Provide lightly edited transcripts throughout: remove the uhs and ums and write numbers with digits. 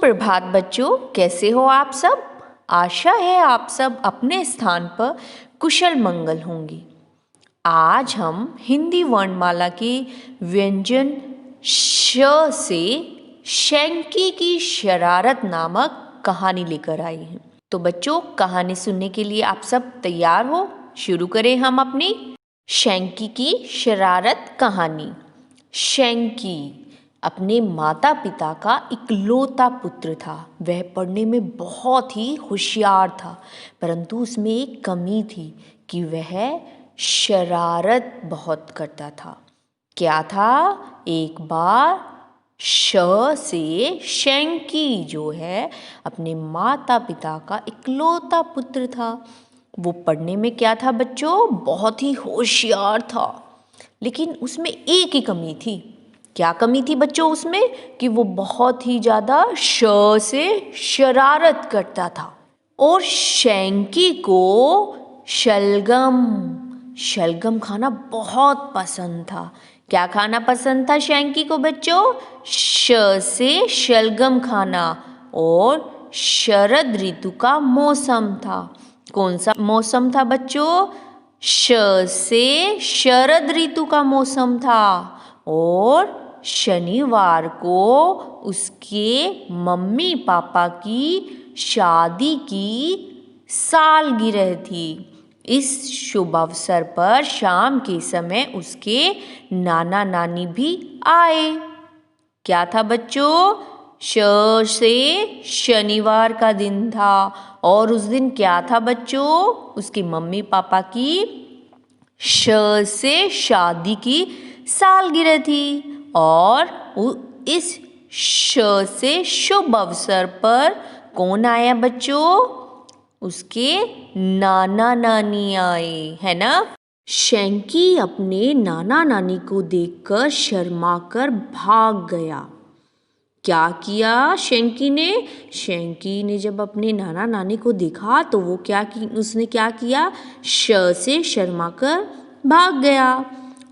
सुप्रभात बच्चों, कैसे हो आप सब। आशा है आप सब अपने स्थान पर कुशल मंगल होंगे। आज हम हिंदी वर्णमाला के व्यंजन श से शैंकी की शरारत नामक कहानी लेकर आए हैं। तो बच्चों, कहानी सुनने के लिए आप सब तैयार हो? शुरू करें हम अपनी शैंकी की शरारत कहानी। शैंकी अपने माता पिता का इकलौता पुत्र था। वह पढ़ने में बहुत ही होशियार था, परंतु उसमें एक कमी थी कि वह शरारत बहुत करता था। क्या था? एक बार श से शैंकी जो है अपने माता पिता का इकलौता पुत्र था। वो पढ़ने में क्या था बच्चों? बहुत ही होशियार था, लेकिन उसमें एक ही कमी थी। क्या कमी थी बच्चों उसमें? कि वो बहुत ही ज़्यादा श से शरारत करता था। और शैंकी को शलगम खाना बहुत पसंद था। क्या खाना पसंद था शैंकी को बच्चों? श से शलगम खाना। और शरद ऋतु का मौसम था। कौन सा मौसम था बच्चों? श से शरद ऋतु का मौसम था। और शनिवार को उसके मम्मी पापा की शादी की सालगिरह थी। इस शुभ अवसर पर शाम के समय उसके नाना नानी भी आए। क्या था बच्चों? श से शनिवार का दिन था। और उस दिन क्या था बच्चों? उसके मम्मी पापा की श से शादी की सालगिरह थी। और इस श से शुभ अवसर पर कौन आया बच्चों? उसके नाना नानी आए, है ना। शैंकी अपने नाना नानी को देखकर शर्माकर भाग गया। क्या किया शैंकी ने? शैंकी ने जब अपने नाना नानी को देखा तो उसने क्या किया? श से शर्माकर भाग गया।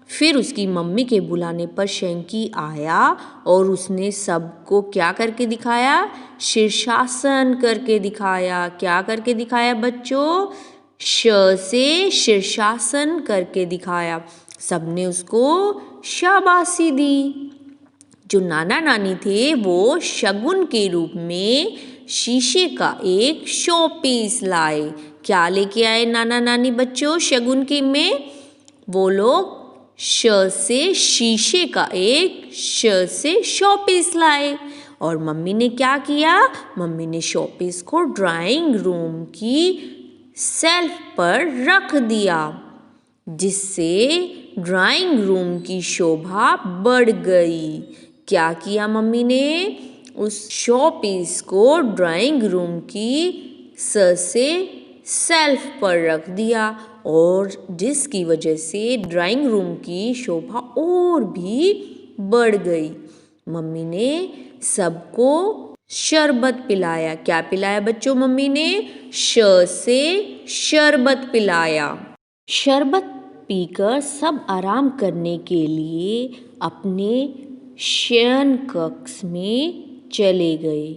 फिर उसकी मम्मी के बुलाने पर शैंकी आया और उसने सबको क्या करके दिखाया? शीर्षासन करके दिखाया। क्या करके दिखाया बच्चों? श से शीर्षासन करके दिखाया। सबने उसको शाबाशी दी। जो नाना नानी थे वो शगुन के रूप में शीशे का एक शो पीस लाए। क्या लेके आए नाना नानी बच्चों शगुन के में? वो लोग श से शीशे का एक शो पीस लाए। और मम्मी ने क्या किया? मम्मी ने शो पीस को ड्राइंग रूम की शेल्फ पर रख दिया, जिससे ड्राइंग रूम की शोभा बढ़ गई। क्या किया मम्मी ने? उस शो पीस को ड्राइंग रूम की से शेल्फ पर रख दिया, और जिसकी वजह से ड्राइंग रूम की शोभा और भी बढ़ गई। मम्मी ने सबको शरबत पिलाया। क्या पिलाया बच्चों मम्मी ने? श से शरबत पिलाया। शरबत पीकर सब आराम करने के लिए अपने शयन कक्ष में चले गए।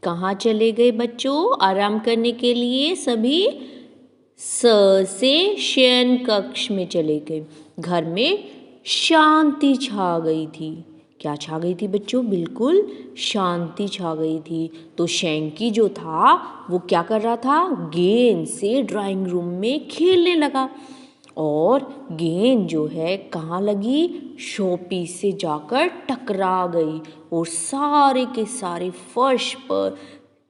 कहाँ चले गए बच्चों आराम करने के लिए? सभी स से शयन कक्ष में चले गए। घर में शांति छा गई थी। क्या छा गई थी बच्चों? बिल्कुल शांति छा गई थी। तो शैंकी जो था वो क्या कर रहा था? गेंद से ड्राइंग रूम में खेलने लगा। और गेंद जो है कहाँ लगी? शोपीस से जाकर टकरा गई और सारे के सारे फर्श पर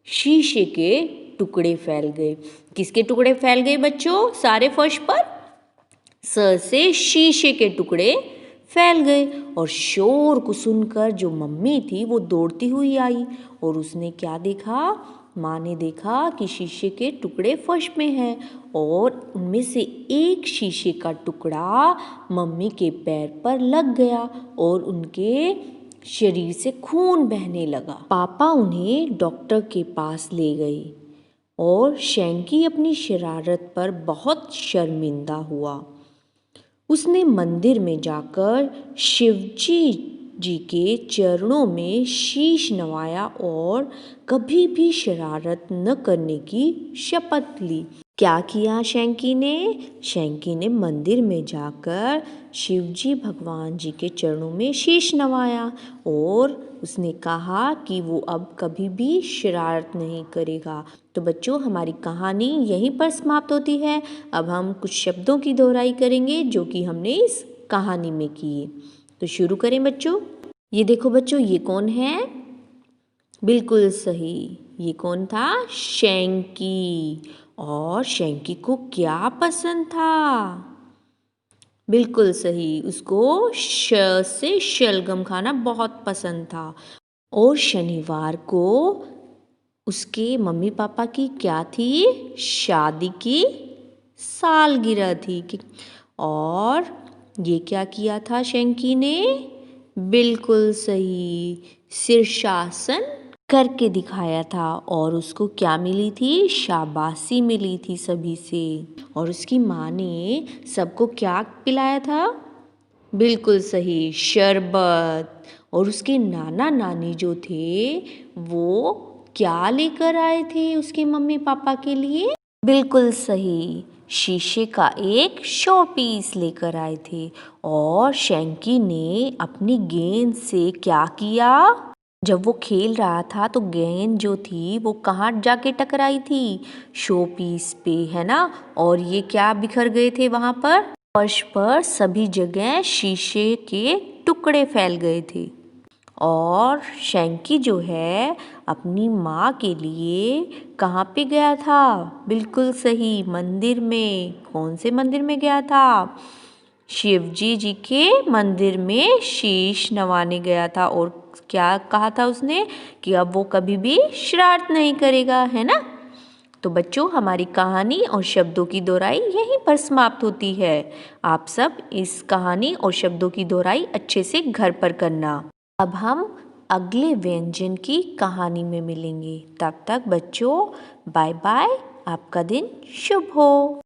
शीशे के टुकड़े फैल गए। किसके टुकड़े फैल गए बच्चों सारे फर्श पर? स से शीशे के टुकड़े फैल गए। और शोर को सुनकर जो मम्मी थी वो दौड़ती हुई आई, और उसने क्या देखा? माँ ने देखा कि शीशे के टुकड़े फर्श में हैं, और उनमें से एक शीशे का टुकड़ा मम्मी के पैर पर लग गया और उनके शरीर से खून बहने लगा। पापा उन्हें डॉक्टर के पास ले गए और शैंकी अपनी शरारत पर बहुत शर्मिंदा हुआ। उसने मंदिर में जाकर शिवजी जी के चरणों में शीश नवाया और कभी भी शरारत न करने की शपथ ली। क्या किया शैंकी ने? शैंकी ने मंदिर में जाकर शिवजी भगवान जी के चरणों में शीश नवाया और उसने कहा कि वो अब कभी भी शरारत नहीं करेगा। तो बच्चों, हमारी कहानी यहीं पर समाप्त होती है। अब हम कुछ शब्दों की दोहराई करेंगे जो कि हमने इस कहानी में किए। तो शुरू करें बच्चों। ये देखो बच्चों, ये कौन है? बिल्कुल सही, ये कौन था? शैंकी। और शैंकी को क्या पसंद था? बिल्कुल सही, उसको से शलगम खाना बहुत पसंद था। और शनिवार को उसके मम्मी पापा की क्या थी? शादी की सालगिरह थी। और ये क्या किया था शैंकी ने? बिल्कुल सही, शीर्षासन करके दिखाया था और उसको क्या मिली थी? शाबाशी मिली थी सभी से। और उसकी माँ ने सबको क्या पिलाया था? बिल्कुल सही, शरबत। और उसके नाना नानी जो थे वो क्या लेकर आए थे उसके मम्मी पापा के लिए? बिल्कुल सही, शीशे का एक शो पीस लेकर आए थे। और शैंकी ने अपनी गेंद से क्या किया? जब वो खेल रहा था तो गेंद जो थी वो कहाँ जाके टकराई थी? शो पीस पे, है ना? और ये क्या बिखर गए थे वहाँ पर? फर्श पर सभी जगह शीशे के टुकड़े फैल गए थे। और शैंकी जो है अपनी माँ के लिए कहाँ पे गया था? बिल्कुल सही, मंदिर में। कौन से मंदिर में गया था? शिवजी जी के मंदिर में शीश नवाने गया था। और क्या कहा था उसने? कि अब वो कभी भी शरारत नहीं करेगा, है ना? तो बच्चों, हमारी कहानी और शब्दों की दोहराई यहीं पर समाप्त होती है। आप सब इस कहानी और शब्दों की दोहराई अच्छे से घर पर करना। अब हम अगले व्यंजन की कहानी में मिलेंगे। तब तक बच्चों, बाय बाय। आपका दिन शुभ हो।